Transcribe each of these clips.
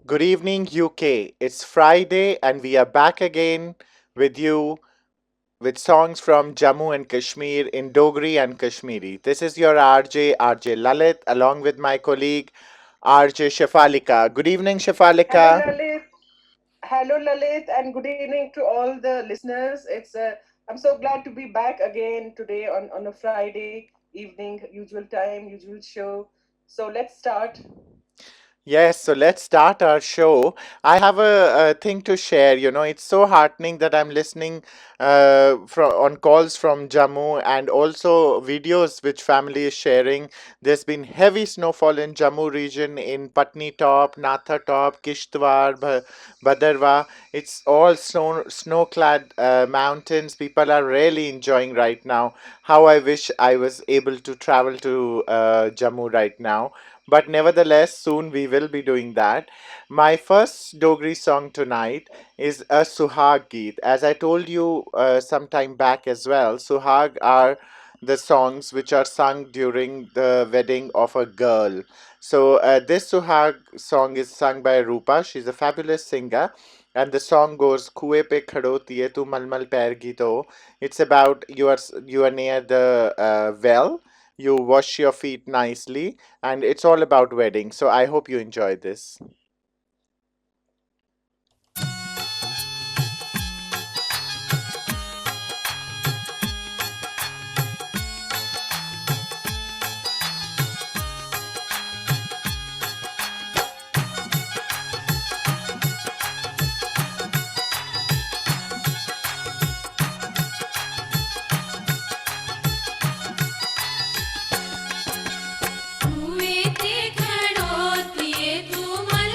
Good evening, UK. It's Friday, and we are back again with you with songs from Jammu and Kashmir in Dogri and Kashmiri. This is your RJ Lalit, along with my colleague RJ Shafalica. Good evening, Hello, Shafalica. Lalit. Hello, Lalit, and good evening to all the listeners. I'm so glad to be back again today on a Friday evening, usual time, usual show. So let's start. Yes, so let's start our show. I have a thing to share. It's so heartening that I'm listening on calls from Jammu and also videos which family is sharing. There's been heavy snowfall in Jammu region in Patni Top, Natha Top, Kishtwar, Badarwa. It's all snow-clad mountains. People are really enjoying right now. How I wish I was able to travel to Jammu right now, but nevertheless, soon we will be doing that. My first Dogri song tonight is a Suhag Geet. As I told you some time back as well, Suhag are the songs which are sung during the wedding of a girl. So, this Suhag song is sung by Rupa. She's a fabulous singer. And the song goes Kuए pe khado tiye tu malmal pair gito. It's about you are near the well. You wash your feet nicely, and it's all about weddings. So I hope you enjoy this. कुएं ते खड़ोतिए तू मल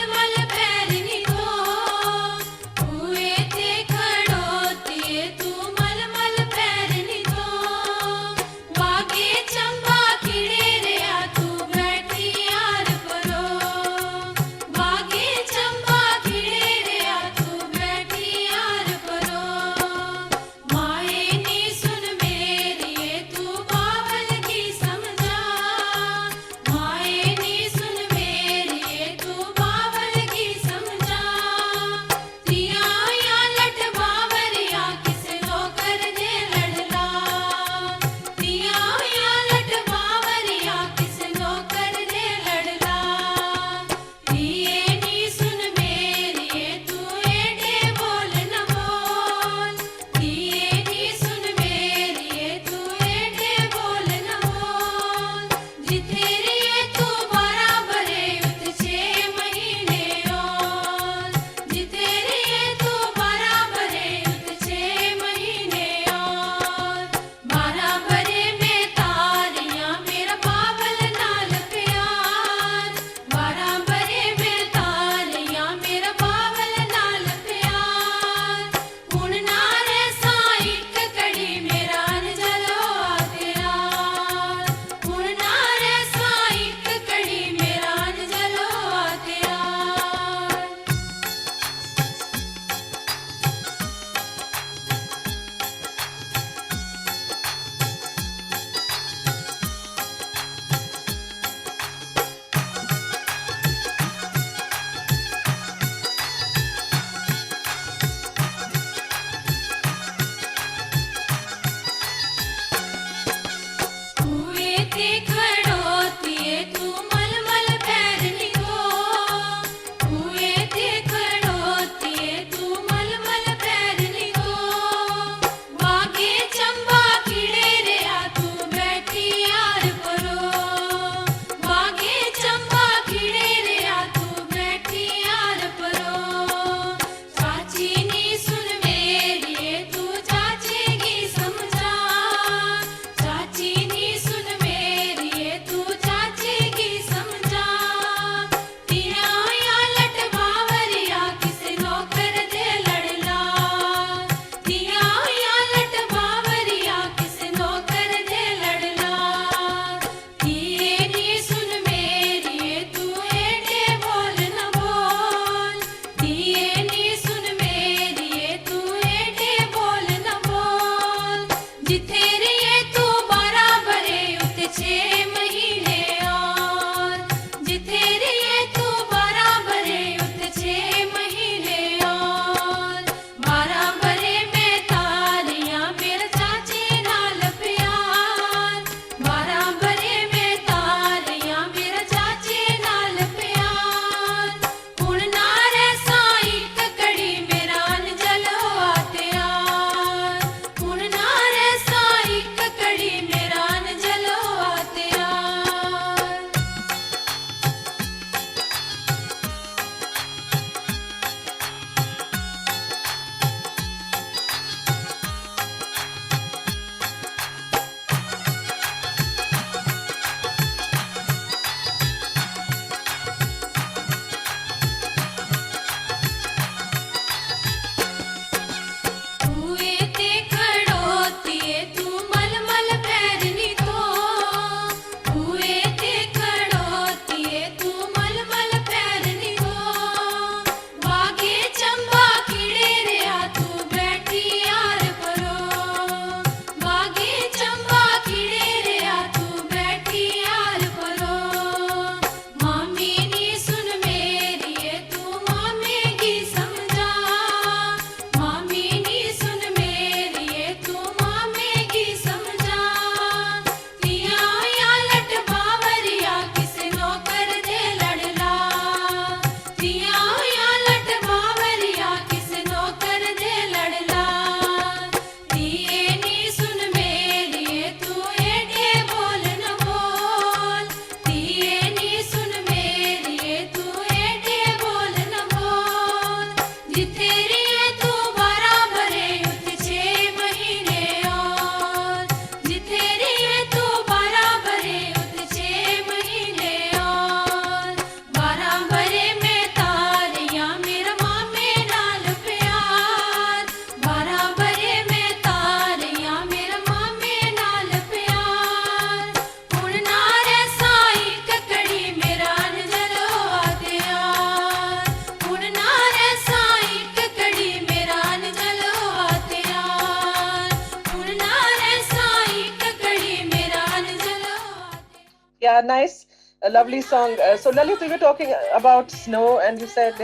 जिथे रहिए तू 12 भरे उत 6 महीने और जिथे रहिए तू 12 भरे उत 6 महीने और 12 भरे में तारियां मेरा मामे नाल प्यार 12 भरे में तारियां मेरा मामे नाल प्यार हुण ना रे साई ककड़ी मेरा नजरो आते यार हुण ना रे साई ककड़ी मेरा नजरो आते यार हुण ना रे साई ककड़ी मेरा नजरो आते Yeah, nice, a lovely song. So, Lalit, we were talking about snow, and you said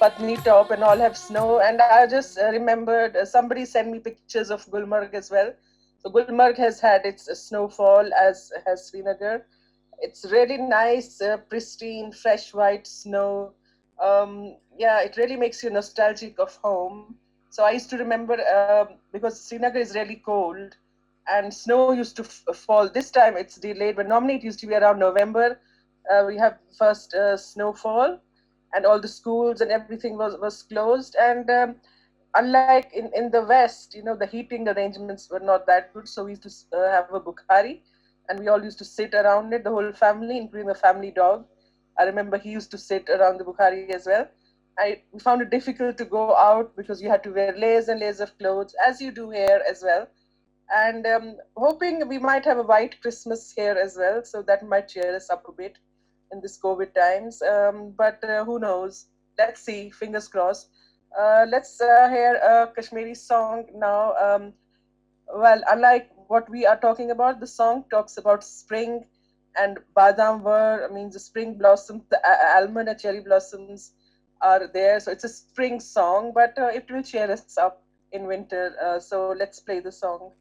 Patni Top and all have snow. And I just remembered somebody sent me pictures of Gulmarg as well. So, Gulmarg has had its snowfall, as has Srinagar. It's really nice, pristine, fresh white snow. Yeah, it really makes you nostalgic of home. So, I used to remember because Srinagar is really cold and snow used to fall. This time it's delayed, but normally it used to be around November. We have first snowfall, and all the schools and everything was closed. And unlike in the West, the heating arrangements were not that good. So we used to have a bukhari, and we all used to sit around it, the whole family, including the family dog. I remember he used to sit around the bukhari as well. We found it difficult to go out because you had to wear layers and layers of clothes, as you do here as well. And hoping we might have a white Christmas here as well, so that might cheer us up a bit in this COVID times. But who knows? Let's see. Fingers crossed. Let's hear a Kashmiri song now. Well, unlike what we are talking about, the song talks about spring and badam means the spring blossoms, the almond and cherry blossoms are there. So it's a spring song, but it will cheer us up in winter. So let's play the song.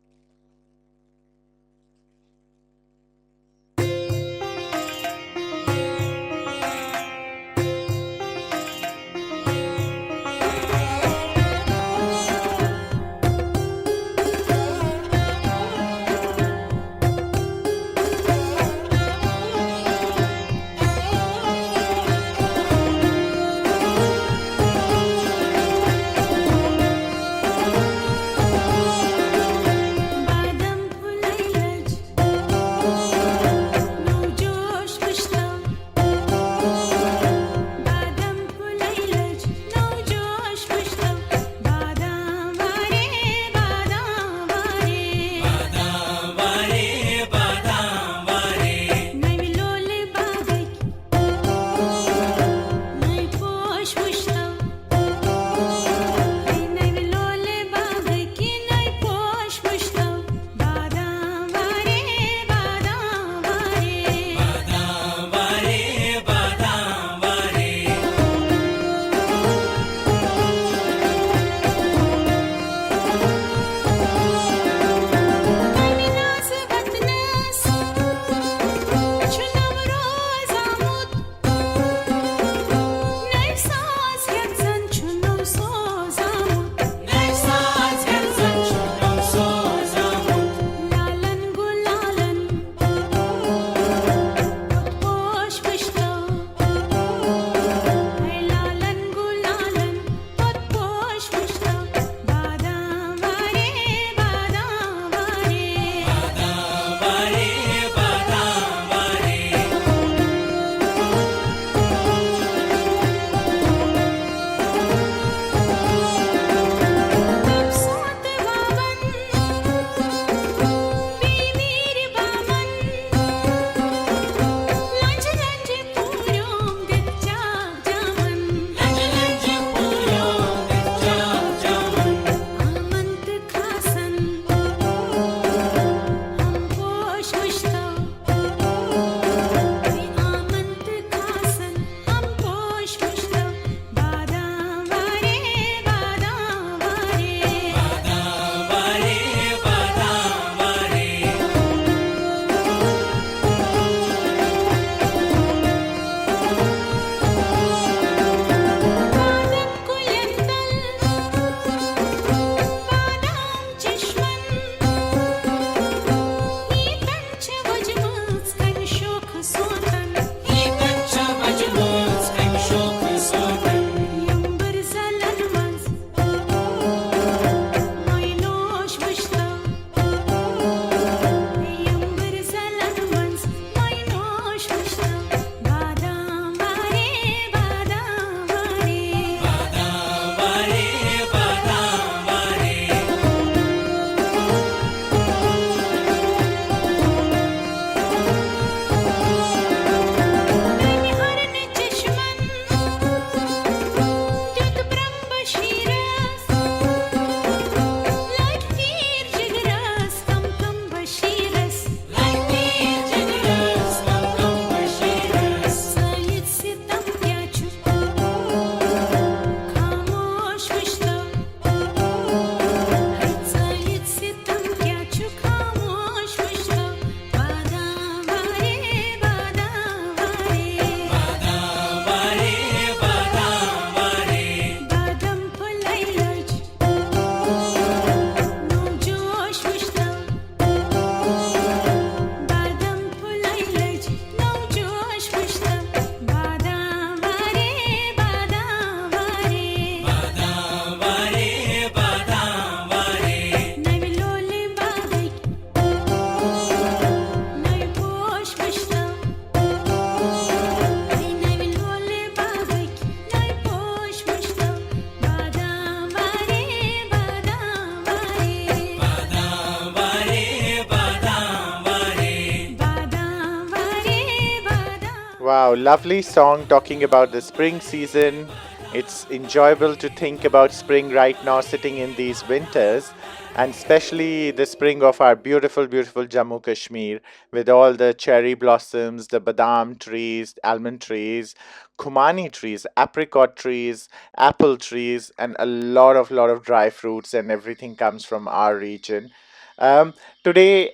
Wow, lovely song talking about the spring season. It's enjoyable to think about spring right now, sitting in these winters, and especially the spring of our beautiful, beautiful Jammu Kashmir with all the cherry blossoms, the badam trees, almond trees, khumani trees, apricot trees, apple trees, and a lot of dry fruits, and everything comes from our region. Um, Today,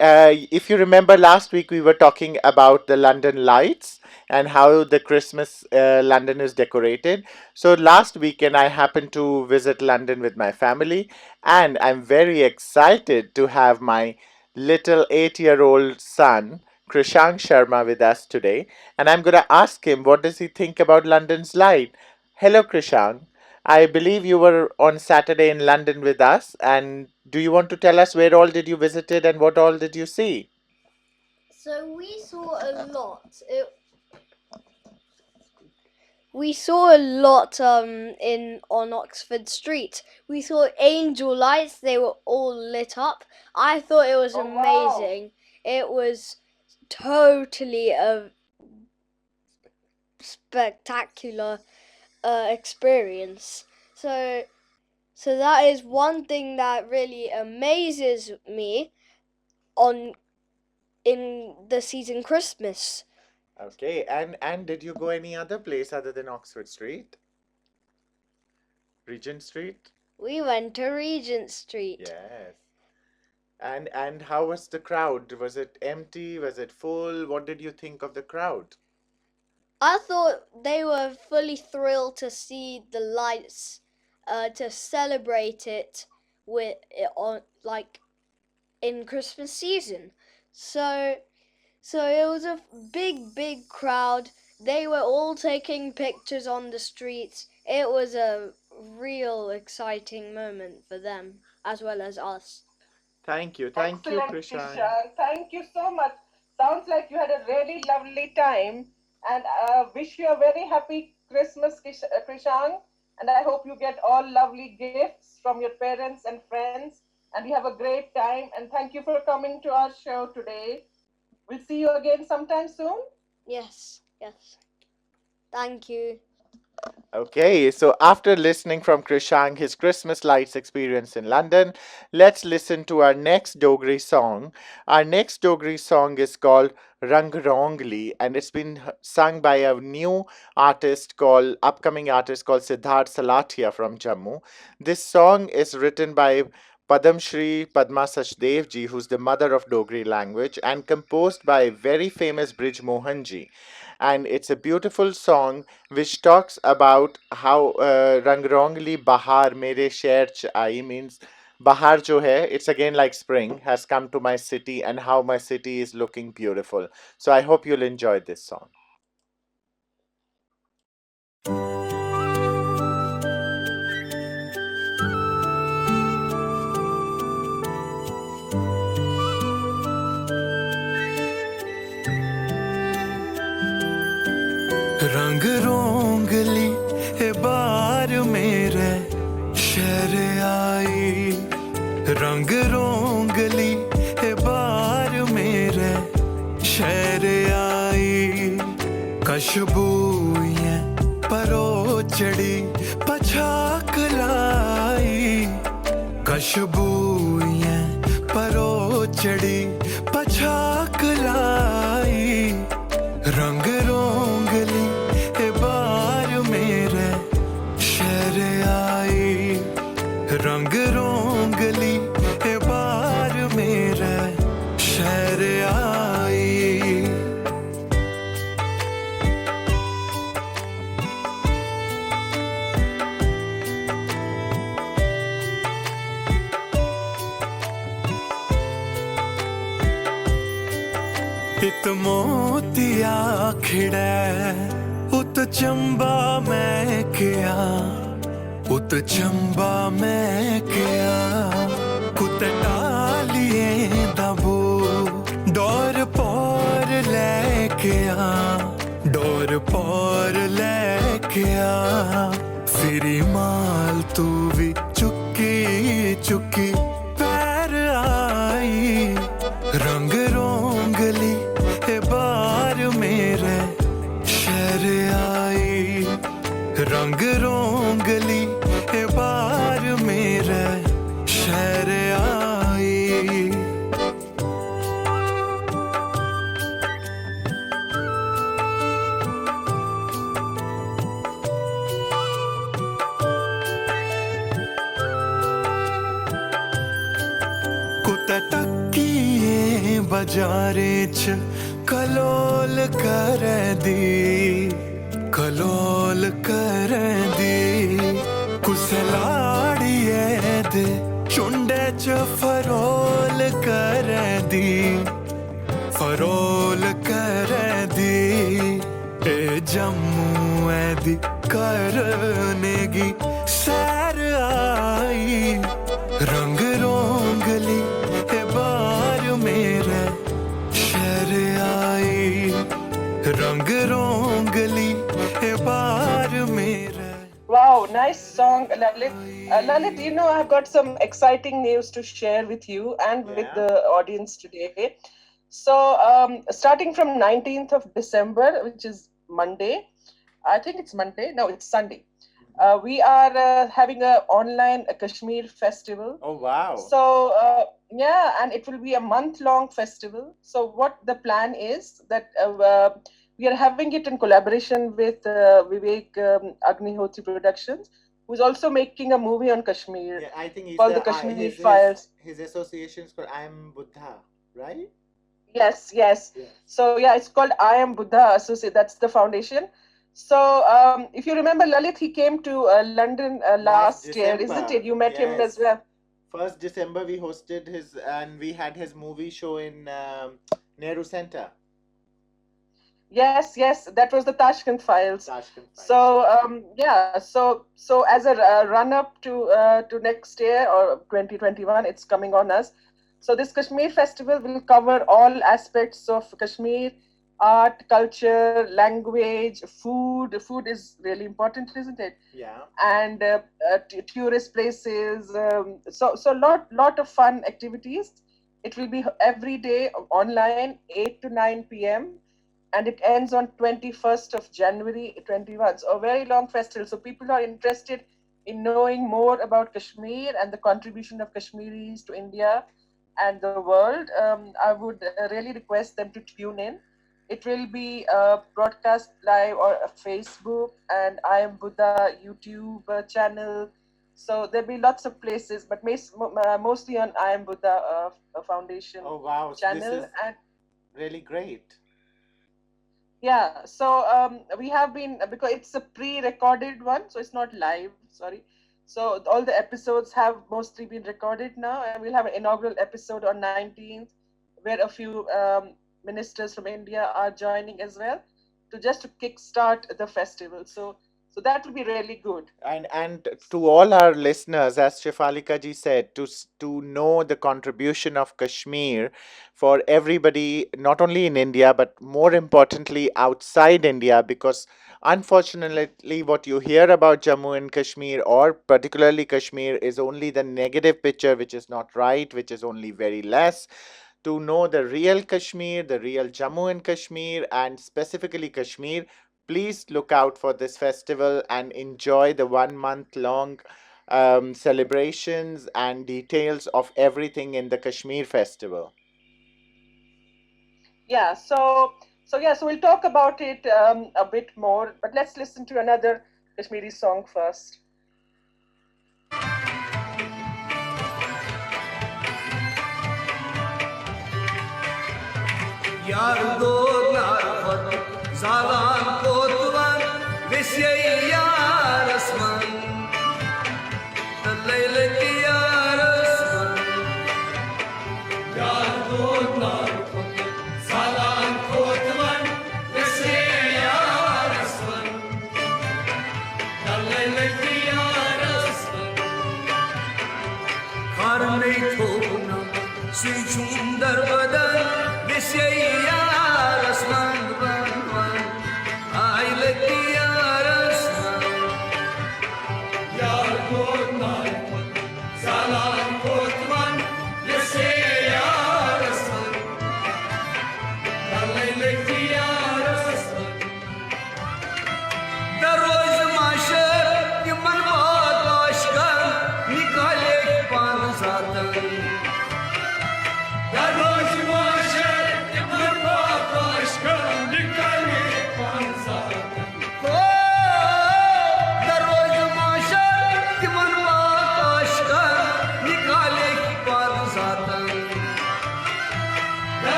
if you remember last week, we were talking about the London lights and how the Christmas London is decorated. So last weekend, I happened to visit London with my family, and I'm very excited to have my little 8-year-old son, Krishank Sharma, with us today. And I'm going to ask him what does he think about London's light. Hello, Krishank. I believe you were on Saturday in London with us, and do you want to tell us where all did you visited and what all did you see? So we saw a lot in on Oxford Street. We saw angel lights. They were all lit up. I thought it was Oh, wow. amazing. It was totally a spectacular experience. So that is one thing that really amazes me on in the season Christmas. Okay, and did you go any other place other than Oxford Street? Regent Street? We went to Regent Street. Yes. And how was the crowd? Was it empty? Was it full? What did you think of the crowd? I thought they were fully thrilled to see the lights, to celebrate it with it on like in Christmas season. So it was a big crowd. They were all taking pictures on the streets. It was a real exciting moment for them as well as us. Thank you. Thank you, Excellent, Krishan. Kishan. Thank you so much. Sounds like you had a really lovely time. And wish you a very happy Christmas, Krishan. And I hope you get all lovely gifts from your parents and friends. And you have a great time. And thank you for coming to our show today. We'll see you again sometime soon. Yes. Thank you. Okay, so after listening from Krishang his Christmas lights experience in London, let's listen to our next Dogri song. Our next Dogri song is called Rang Rongli, and it's been sung by a new upcoming artist called Siddharth Salatia from Jammu. This song is written by Padam Shri Padma Sachdev ji, who's the mother of Dogri language, and composed by very famous Brij Mohan ji. And it's a beautiful song which talks about how Rang Rongli Bahar Mere Shehr Ch Aayi means Bahar jo hai, it's again like spring, has come to my city and how my city is looking beautiful. So I hope you'll enjoy this song. रंग रोंगली ए बार मेरे शहर आई रंग रोंगली ए बार मेरे शहर आई कशबूए परो चढ़ी पछाक लाई कशबूए परो चढ़ी पछाक लाई रंग रोंगली ए बार मेरे शहर आई रंग रोंगली ए बार मेरे शहर आई इत मोतिया खिड़ै उत चंबा मैं किया उत चंबा मैं किया कुत टालिए दबो डोर पौर लेके आ डोर पौर लेके आ फिरी माल तू भी चुकी चुकी पैर आई रंग रोंगली ए बार मेरे शहर रोंगली ए बार मेरे शहर आई कुत्ते टक्की बाजारे च कलोल कर दी कलोल कर दी कुसलाड़िए दे चुंडे च फरोल कर दी फरोल कर दी ए जम्मू दी करने गी सैर आई रंग रोंगली ए बार मेरे शहर आई रंग रोंगली ए बार मेरे Wow, nice song, Lalit. Lalit, you know, I've got some exciting news to share with you and with Yeah. the audience today. So, starting from 19th of December, which is Monday, I think it's Monday. No, it's Sunday. We are having a online Kashmir festival. Oh, wow. So, yeah, and it will be a month-long festival. So, what the plan is that we are having it in collaboration with Vivek Agnihotri Productions, who's also making a movie on Kashmir Yeah, I think he's called the the Kashmiri his Files. his association is called I Am Buddha, right? Yes, yes. Yeah. So yeah, it's called I Am Buddha Associate. That's the foundation. So if you remember, Lalit, he came to London last year, isn't December. it? You met him as Yes. well. 1st December we hosted his and we had his movie show in Nehru Center, Yes, yes, that was the Tashkent Files. Tashkent. So yeah, so as a run up to next year or 2021, it's coming on us. So this Kashmir festival will cover all aspects of Kashmir: art, culture, language, food. Food is really important, isn't it? Yeah. And tourist places. So lot of fun activities. It will be every day online, 8 to 9 p.m. and it ends on 21st of January 21. So a very long festival. So people who are interested in knowing more about Kashmir and the contribution of Kashmiris to India and the world, I would really request them to tune in. It will be broadcast live on Facebook and I Am Buddha YouTube channel. So there'll be lots of places, but mostly on I Am Buddha Foundation Oh, wow. So channel. this is And really great. yeah, so we have been, because it's a pre-recorded one, so it's not live, sorry. So all the episodes have mostly been recorded now, and we'll have an inaugural episode on 19th, where a few ministers from India are joining as well, to kickstart the festival. So that will be really good. And to all our listeners, as Shafalica ji said, to know the contribution of Kashmir for everybody, not only in India but more importantly outside India, because unfortunately what you hear about Jammu and Kashmir, or particularly Kashmir, is only the negative picture, which is not right, which is only very less. To know the real Kashmir, the real Jammu and Kashmir, and specifically Kashmir, please look out for this festival and enjoy the 1 month long celebrations and details of everything in the Kashmir festival. Yeah, so we'll talk about it a bit more, but let's listen to another Kashmiri song first. Yar do yar fat zalan kotwan vishay yar asman layla ki yar asman yar do yar fat zalan kotwan vishay yar asman layla ki yar asman karne thona si chundar badan vishay yar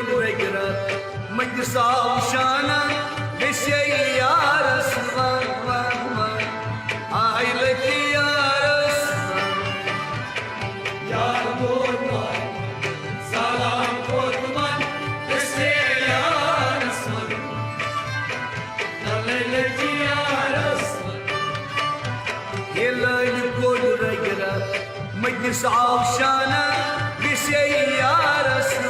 Dogra Majsa Shana Vishay Yaras I like Yaras Yar Dogra Salam Kotman Vishay Yaras Nalay Yaras Yelay Dogra Majsa Shana Vishay Yaras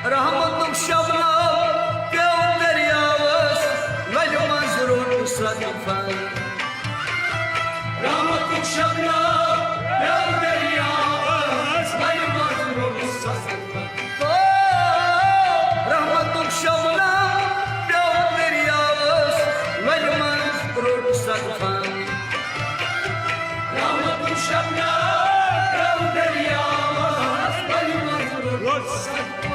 Rahmatuk Shabna Pyo Daryavas Val Mazrun Sadfan Rahmatuk Shabna Pyo Daryavas Val Mazrun Sadfan Rahmatuk Shabna Pyo Daryavas Val Mazrun Sadfan Rahmatuk Shabna Pyo Daryavas Val Mazrun Sadfan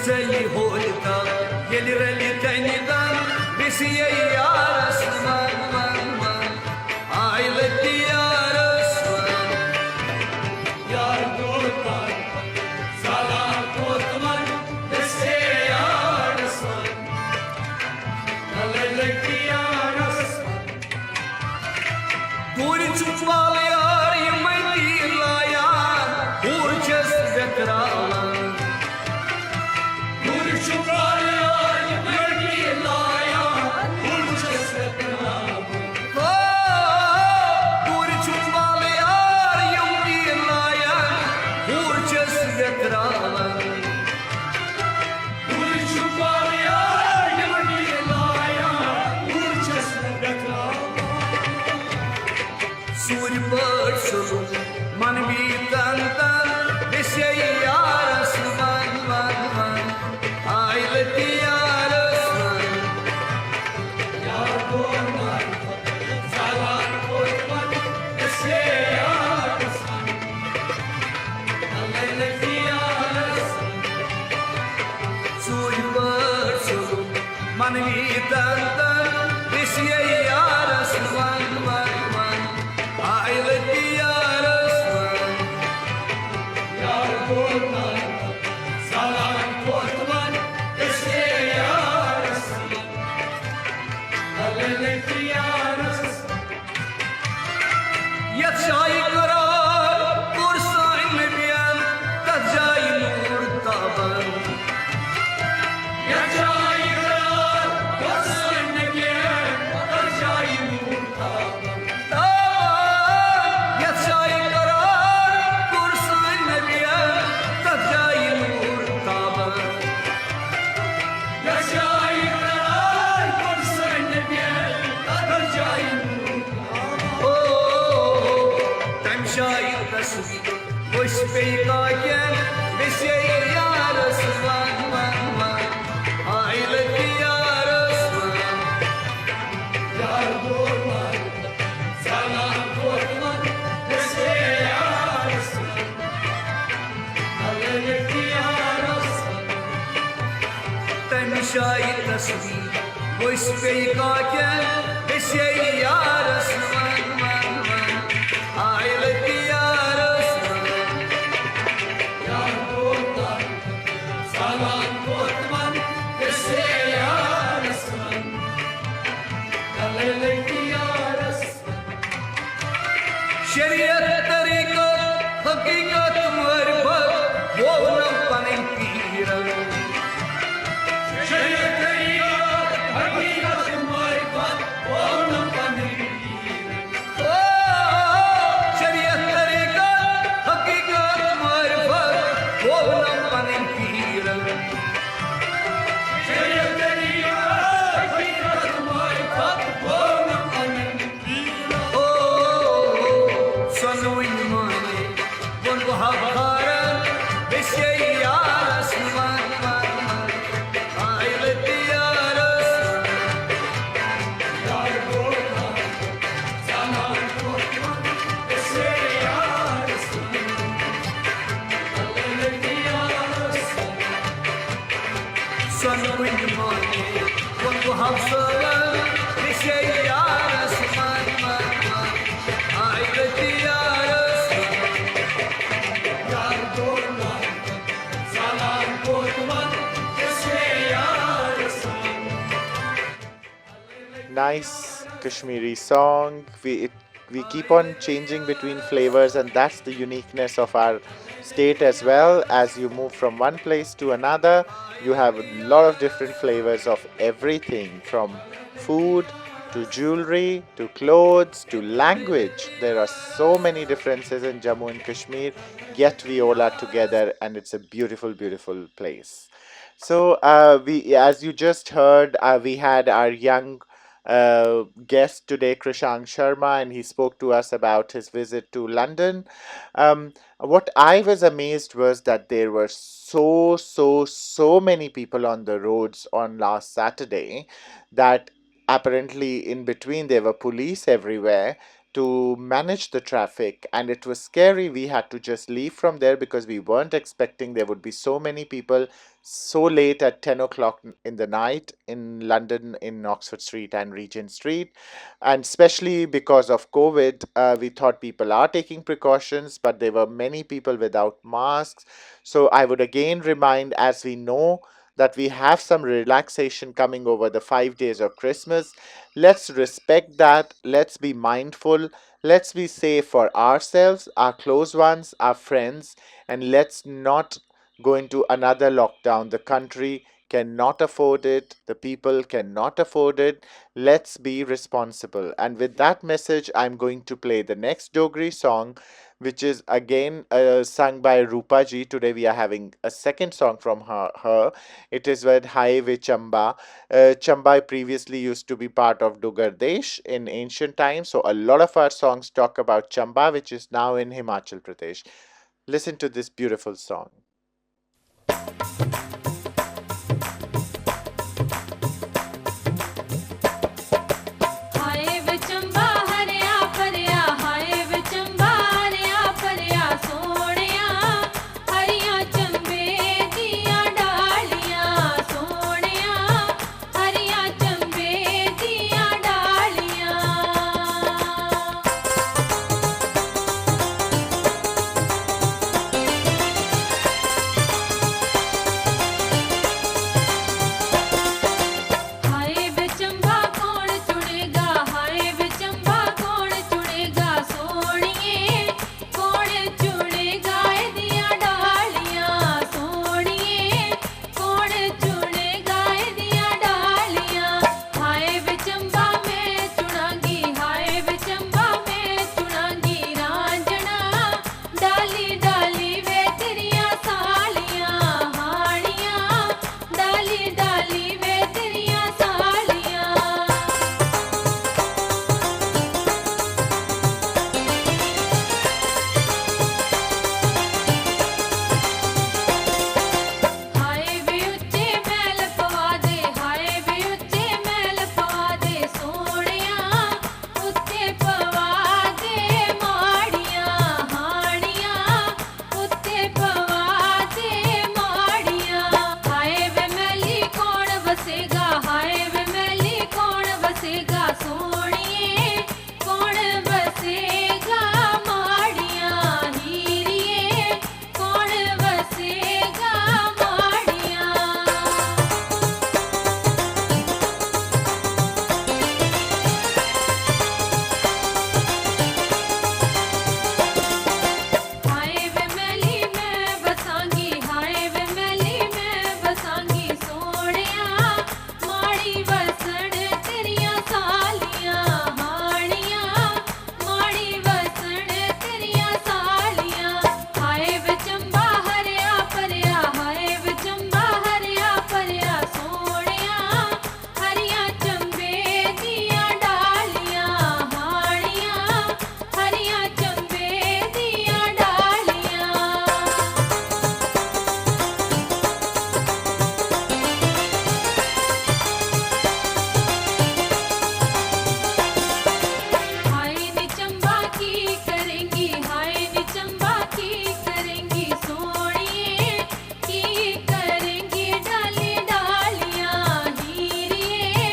Sally Holka, Yelly Rally Tanidan, Bessie Yaras, I let the Yaras, Yardota, Salah Kotman, Bessie Yaras, I let the Yaras, Good Chupalia, you might be lion, who just get around. kaken yaras man man man ailati yaras man yar dorman sana dorman yaras ailati yaras tan şahit tasbih bu kaken yaras man man man ailati yaras शरीयत तरीक़त हकीकत मरबत वो न पन पीर शरीयत तरीक़त हकीकत मरबत वो न पन पीर ओ शरीयत तरीक़त हकीकत मरबत वो न पन पीर शरीयत तरीक़त हकीकत मरबत वो न पन पीर ओ sonu imane bon bahar beshe yaras man man man ailati yaras yar gona zaman gona beshe yaras ailati yaras sonu imane bon bahar beshe yaras man man man ailati Nice Kashmiri song. We keep on changing between flavors, and that's the uniqueness of our state as well. As you move from one place to another, you have a lot of different flavors of everything from food to jewelry to clothes to language. There are so many differences in Jammu and Kashmir, yet we all are together, and it's a beautiful, beautiful place. So, as you just heard, we had our young guest today, Krishank Sharma, and he spoke to us about his visit to London. What I was amazed was that there were so many people on the roads on last Saturday that apparently in between there were police everywhere to manage the traffic, and it was scary. We had to just leave from there because we weren't expecting there would be so many people so late at 10 o'clock in the night in London, in Oxford Street and Regent Street. And especially because of COVID, we thought people are taking precautions, but there were many people without masks. So I would again remind, as we know that we have some relaxation coming over the 5 days of Christmas, let's respect that. Let's be mindful. Let's be safe for ourselves, our close ones, our friends, and let's not go into another lockdown. The country cannot afford it. The people cannot afford it. Let's be responsible. And with that message, I'm going to play the next Dogri song, which is again sung by Rupa ji. Today we are having a second song from her. It is with Hai Ve Chamba. Chamba previously used to be part of Dogar Desh in ancient times. So a lot of our songs talk about Chamba, which is now in Himachal Pradesh. Listen to this beautiful song. हाय वे चंबा हरिया परिया हाय वे चंबा हरिया परिया सोहणिया हरिया चंबे दियां डालियां सोहणिया हरिया चंबे दियां डालियां बसेगा हाय वे मैली कौन बसेगा सोनिए कौन बसेगा माड़ियाँ हीरिए कौन बसेगा माड़ियाँ हाय वे मैली मैं बसांगी हाय वे मैली मैं बसांगी सोनिया माड़ी वसण तेरियां सालियां हानियां माड़ी वसण तेरियां सालियां हाय वे चंबा हरिया परिया हाय वे चंबा हरिया परिया सोनिया हरिया चंबे दियां डालियां हानियां हरिया चंबे दियां डालियां हाय नी चंबा की करेंगी हाय नी चंबा की करेंगी सोनिए की करेंगी डाली डालियां हीरिए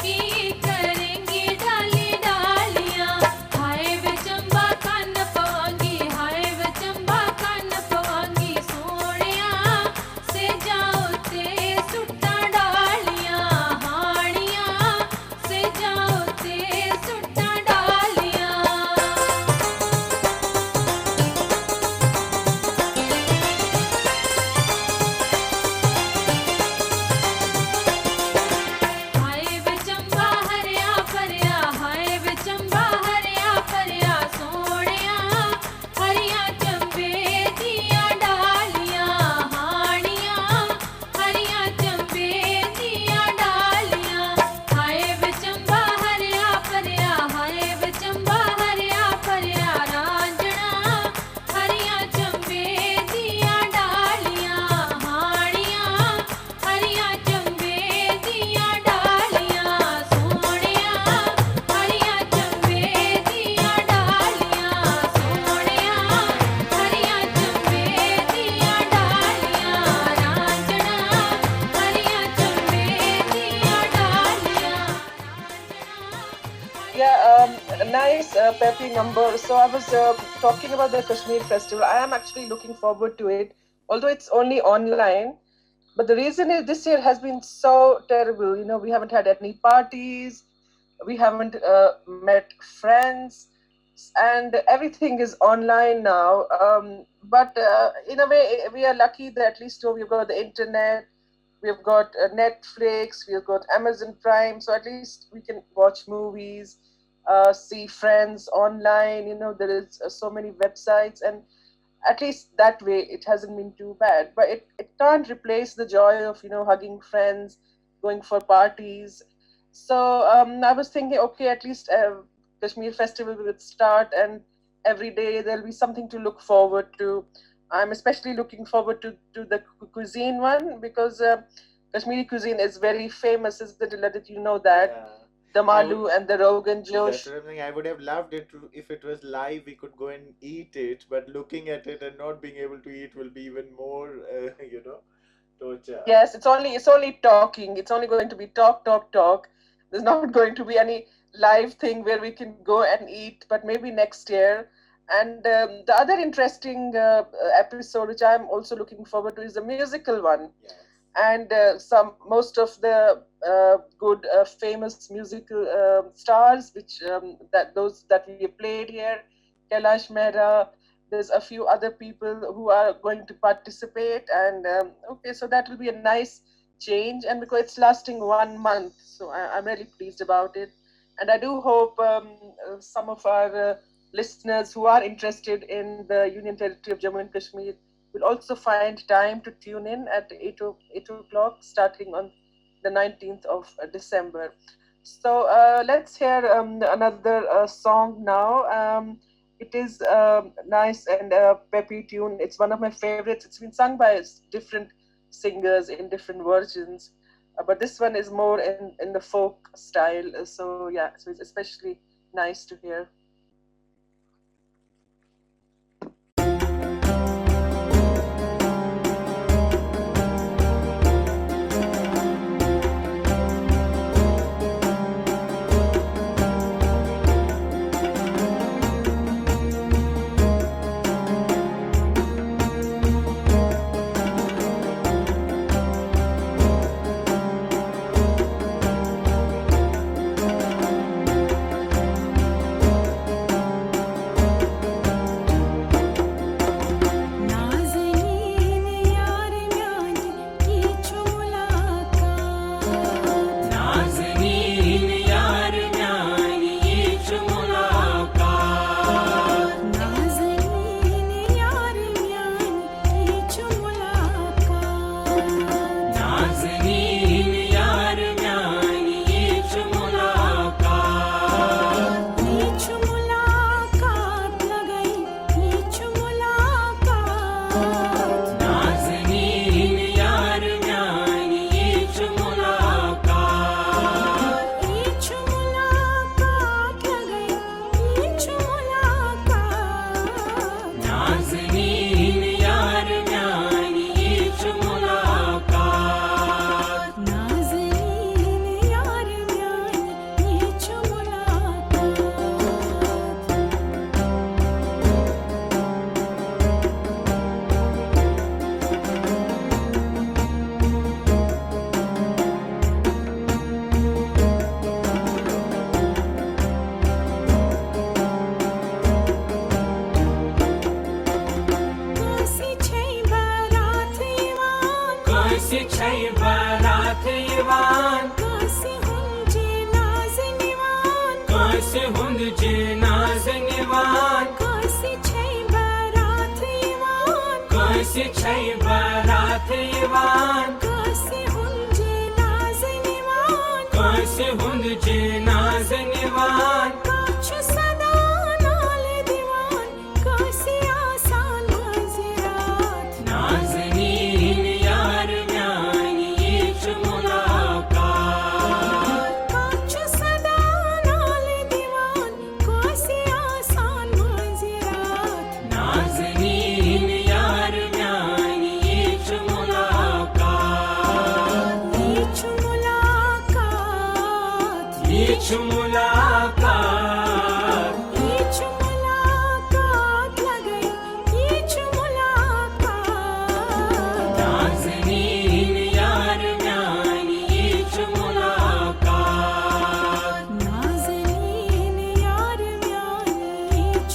की करेंगी डाली डालियां हाय वे चंबा कान पवांगी हाय वे चंबा कान पवांगी सोनिया से जाओ ते सुट्टा डालियां हानियां से जाओ ते सुट्टा डालियां हाय वे चंबा हरिया परिया हाय वे चंबा हरिया परिया सोनिया हरिया चंबे दियां डालियां हानियां हरिया चंबे दियां डालियां हाय वे चंबा हरिया परिया हाय वे चंबा हरिया परिया रांझणा हरिया चंबे दियां डालियां हानियां हरिया चंबे दियां डालियां सोनिया हरिया चंबे दियां डालियां सोनिया हरिया चंबे दियां डालियां रांझणा हरिया चंबे दियां डालियां Yeah, a nice peppy number. So I was talking about the Kashmir festival. I am actually looking forward to it, although it's only online. But the reason is this year has been so terrible. You know, we haven't had any parties, we haven't met friends, and everything is online now. But in a way, we are lucky that at least we've got the internet, we've got Netflix, we've got Amazon Prime, so at least we can watch movies, see friends online. You know, there is so many websites, and at least that way it hasn't been too bad. But it can't replace the joy of hugging friends, going for parties. So I was thinking, okay, at least Kashmir festival will start, and every day there'll be something to look forward to. I'm especially looking forward to the cuisine one because Kashmiri cuisine is very famous, isn't it? Let you know that Yeah. the I would, malu and the rogan that's josh. what I'm saying. I would have loved it if it was live. We could go and eat it, but looking at it and not being able to eat will be even more, torture. Yes, it's only talking. It's only going to be talk, talk, talk. There's not going to be any live thing where we can go and eat, but maybe next year. And the other interesting episode, which I'm also looking forward to, is the musical one. Yes. And some most of the good famous musical stars, which that those that we played here, Kailash Mehra. There's a few other people who are going to participate, and okay, so that will be a nice change, and because it's lasting 1 month, so I'm really pleased about it, and I do hope some of our listeners who are interested in the Union Territory of Jammu and Kashmir will also find time to tune in at 8 o'clock starting on the 19th of December. So let's hear another song now. It is a nice and peppy tune. It's one of my favorites. It's been sung by different singers in different versions, but this one is more in the folk style. So yeah, so it's especially nice to hear. दिवान कासे हुंजे नाज निवान कासे हुंजे नाज निवान कासे छै बारात Ivan कासे छै बारात इवान कासे हुंजे नाज निवान कासे हुंजे नाज निवान काछु सदा नाल दिवान कासे आसान मज़रात नाज़नीन यार म्यानी ईच मुलाकात काछु सदा नाल दिवान कासे आसान मज़रात नाज़नीन यार म्यानी ईच मुलाकात ईच मुलाकात ईच मुलाकात ईच मुलाकात लगई ईच मुलाकात नाज़नीन यार म्यानी ईच मुलाकात नाज़नीन यार म्यानी each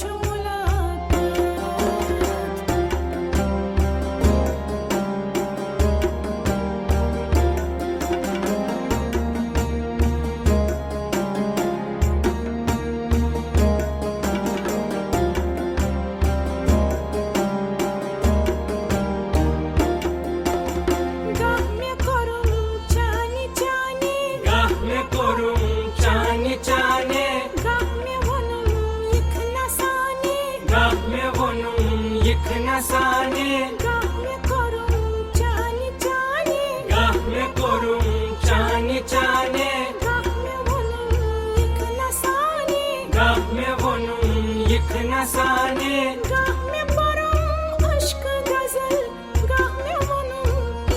Gahme korum chani chani Gahme korum chani chani Gahme vonum yıkna sani Gahme vonum yıkna sani Gahme korum chani chani Gahme korum chani chani Gahme vonum yıkna sani Gahme vonum yıkna sani Gahme param aşk gazel Gahme vonum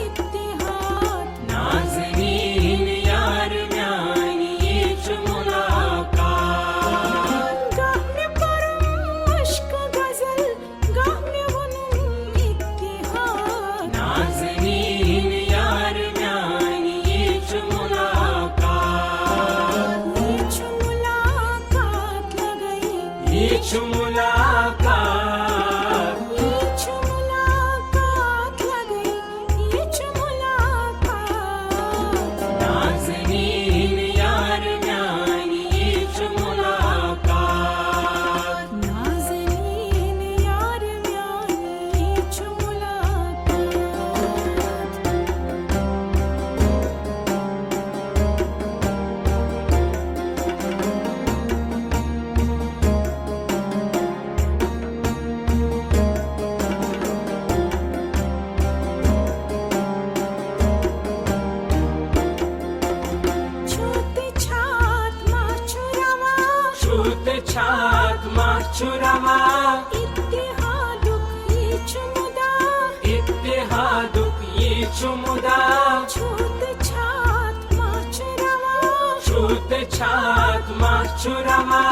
ittihat Nazenin yar myani each मुलाकात Gahme param aşk gazel Gahme vonum ittihat Nazenin yar myani each मुलाकात each मुलाकात लगई each मुलाकात each मुलाकात लगई each मुलाकात नाज़नीन यार म्यानी each मुलाकात नाज़नीन यार म्यानी ईच छूते छात माचुरावा छूते छात माचुरावा इत्तेहादुक ईच मुदा इत्तेहादुक ईच मुदा छूते छात माचुरावा छूते छात माचुरावा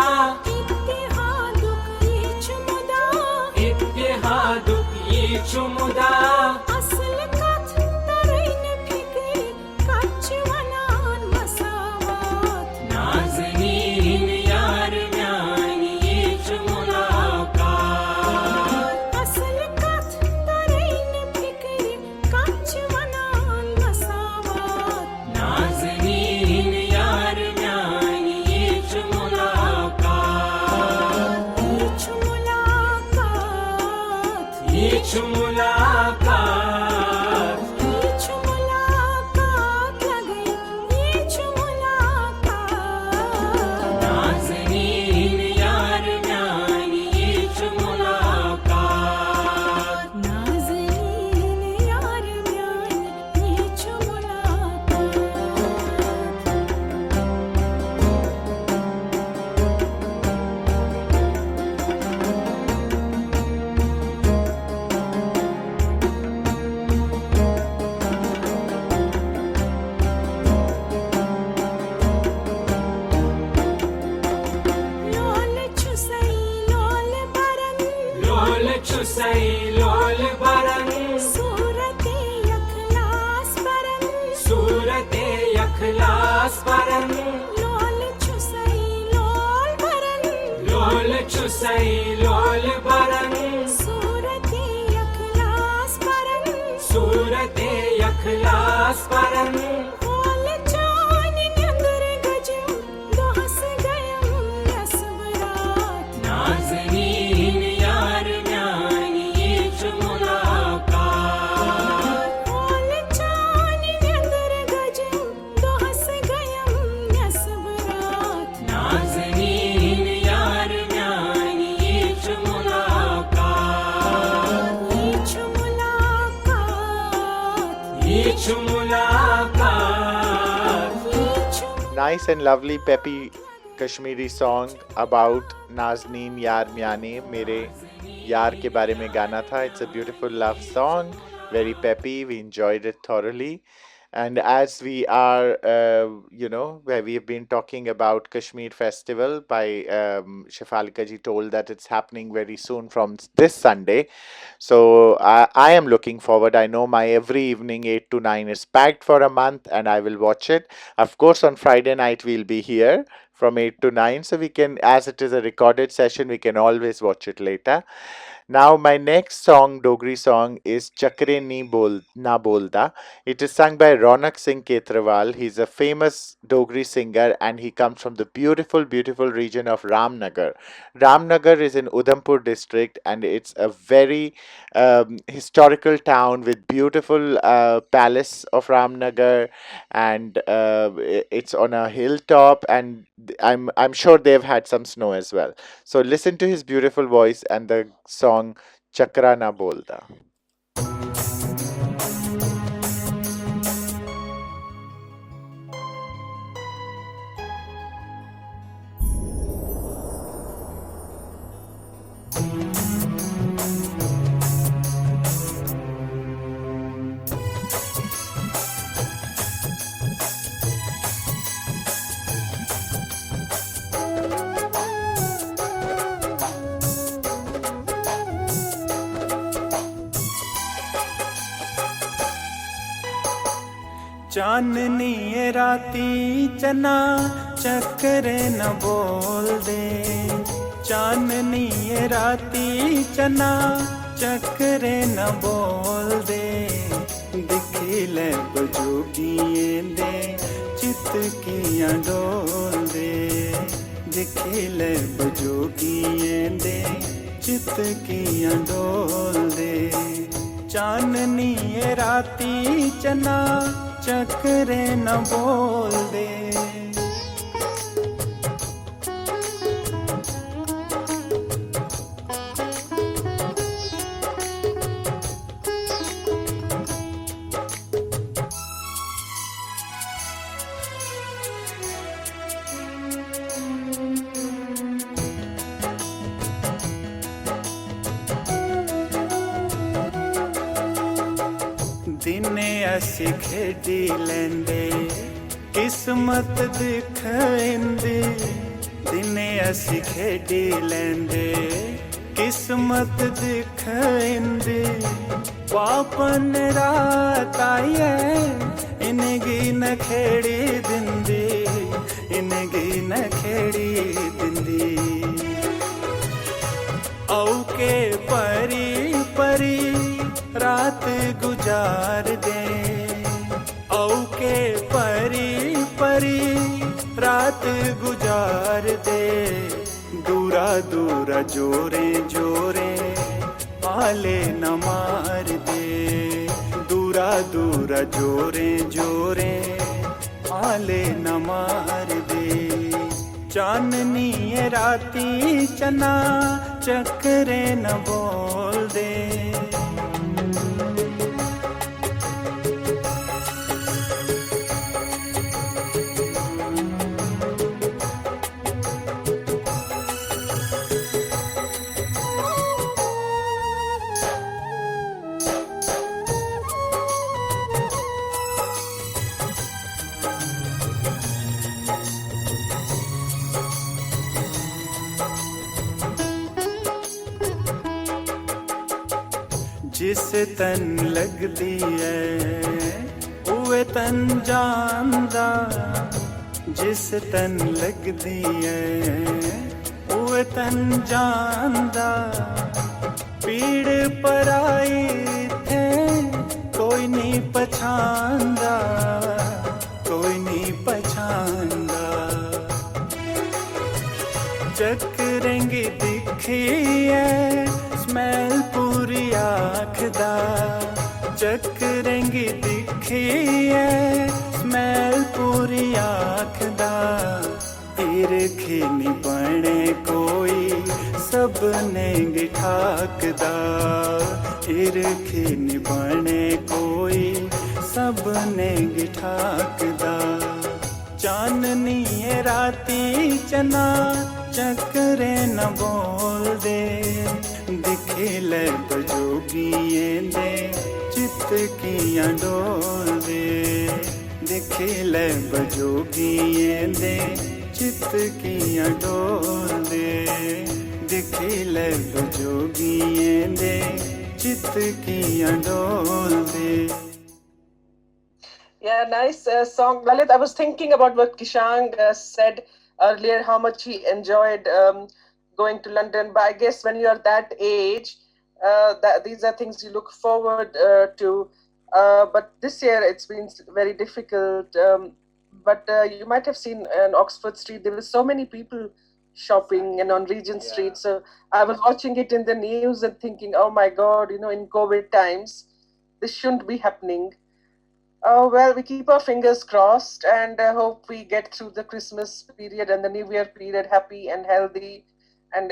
इत्तेहादुक ईच मुदा इत्तेहादुक ईच मुदा असल कथ तरैन फिक्र कच्च वनान मसावात नाज़नीन यार म्यानी ईच मुलाकात असल कथ तरैन फिक्र कच्च वनान मसावात नाज़नीन यार म्यानी ईच मुलाकात ईच मुलाकात ईच मुलाकात ईच मुलाकात लगई ईच मुलाकात नाज़नीन यार म्यानी ईच मुलाकात नाज़नीन यार म्यानी ईच मुलाकात लोल छुसई लोल बरन लोल छुसई लोल बरन सूरते यखलास बरन सूरते यखलास बरन लोल छुसई लोल बरन लोल छुसई लोल बरन सूरते यखलास बरन सूरते यखलास बरन whole nice and lovely peppy Kashmiri song about Nazneen Yaar Myane, मेरे यार के बारे में गाना था. It's a beautiful love song, very peppy. We enjoyed it thoroughly. And as we are, where we have been talking about Kashmir Festival by Shafalica ji told that it's happening very soon from this Sunday. So I am looking forward. I know my every evening 8 to 9 is packed for a month and I will watch it. Of course, on Friday night we'll be here from 8 to 9. So we can, as it is a recorded session, we can always watch it later. Now, my next song, Dogri song, is Chakre Ni Bol Na Bolda. It is sung by Ronak Singh Ketrawal. He's a famous Dogri singer and he comes from the beautiful, beautiful region of Ramnagar. Ramnagar is in Udhampur district and it's a very historical town with beautiful palace of Ramnagar, and it's on a hilltop, and I'm sure they've had some snow as well. So listen to his beautiful voice and the song Chakra Na Bolda. चांदनी ये राती चना चक्रे न बोल दे, चांदनी ये राती चना चक्रे न बोल दे, दिखी ले बजोगिए दे चित किया डोल दे, दिखी ले बजोगिए दे चित किया डोल दे, चांदनी ये राती चना चक्रे न बोल दे। दिने असी खेडी लेंदे किस्मत दिखाइंदी, दिने असी खेडी लेंदे किस्मत दिखाइंदी, पापन रात आइए इनगी न खेड़ी दिंदी, इनगी न खेड़ी दिंदी, औके परी परी रात गुजार दे, औके परी परी रात गुजार दे, दूरा दूरा जोरे जोरे आले न मार दे, दूरा दूरा जोरे जोरे आले न मार दे, चांदनी ये राती चना चक्रे न बोल दे। जिस तन लगदी है उवे तन जानदा, जिस तन लगदी है उवे तन जानदा, पीड़ पराई थे कोई नहीं पछांदा, कोई नहीं पछांदा, चक्रेंगी दिखी है स्मेल पूरी आँख दा, चक्रेंगी दिखी है स्मेल पूरी आँख दा, ईरखी नी बने कोई सब नेंगी ठाक दा, ईरखी नी बने कोई सब नेंगी ठाक दा, चाननी है राती चना चक्रे न बोल दे दिखे ले बजोगिए दे चित किया डोल दे दिखे ले बजोगिए दे चित किया डोल दे दिखे ले बजोगिए दे चित किया डोल दे. Yeah, nice song. Lalit, I was thinking about what Kishang said earlier, how much he enjoyed going to London. But I guess when you are that age, that these are things you look forward to. But this year it's been very difficult. But you might have seen on Oxford Street, there were so many people shopping and on Regent Street. Yeah. So I was watching it in the news and thinking, oh my God, in COVID times, this shouldn't be happening. Oh, well, we keep our fingers crossed and hope we get through the Christmas period and the New Year period happy and healthy and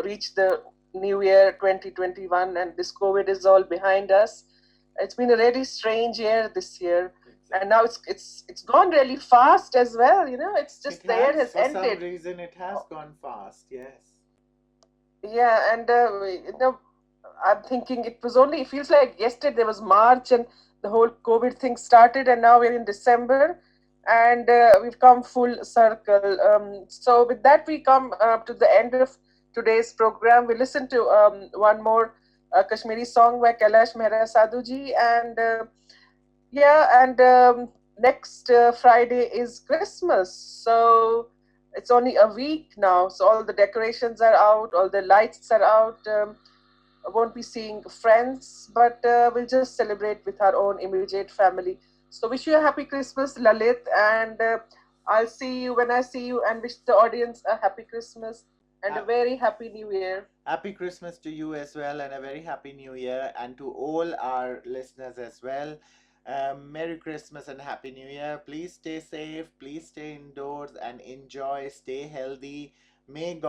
reach the New Year 2021 and this COVID is all behind us. It's been a really strange year this year. And now it's gone really fast as well. It's just It the year has, has for some ended. reason, it has gone fast. Yes. Yeah, and I'm thinking it was only, it feels like yesterday there was March and the whole COVID thing started, and now we're in December and we've come full circle. So, with that, we come to the end of today's program. We listen to one more Kashmiri song by Kailash Mehra Sadhuji, and yeah, and next Friday is Christmas. So, it's only a week now. So, all the decorations are out, all the lights are out. I won't be seeing friends, but we'll just celebrate with our own immediate family. So, wish you a happy Christmas, Lalit, and I'll see you when I see you, and wish the audience a happy Christmas and a Ha- very happy New Year. Happy Christmas to you as well, and a very happy New Year, and to all our listeners as well. Merry Christmas and Happy New Year. Please stay safe, please stay indoors and enjoy, stay healthy. May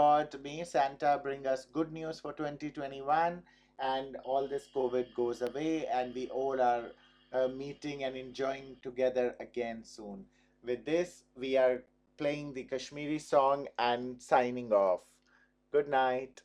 Santa bring us good news for 2021 and all this COVID goes away and we all are meeting and enjoying together again soon. With this, we are playing the Kashmiri song and signing off. Good night.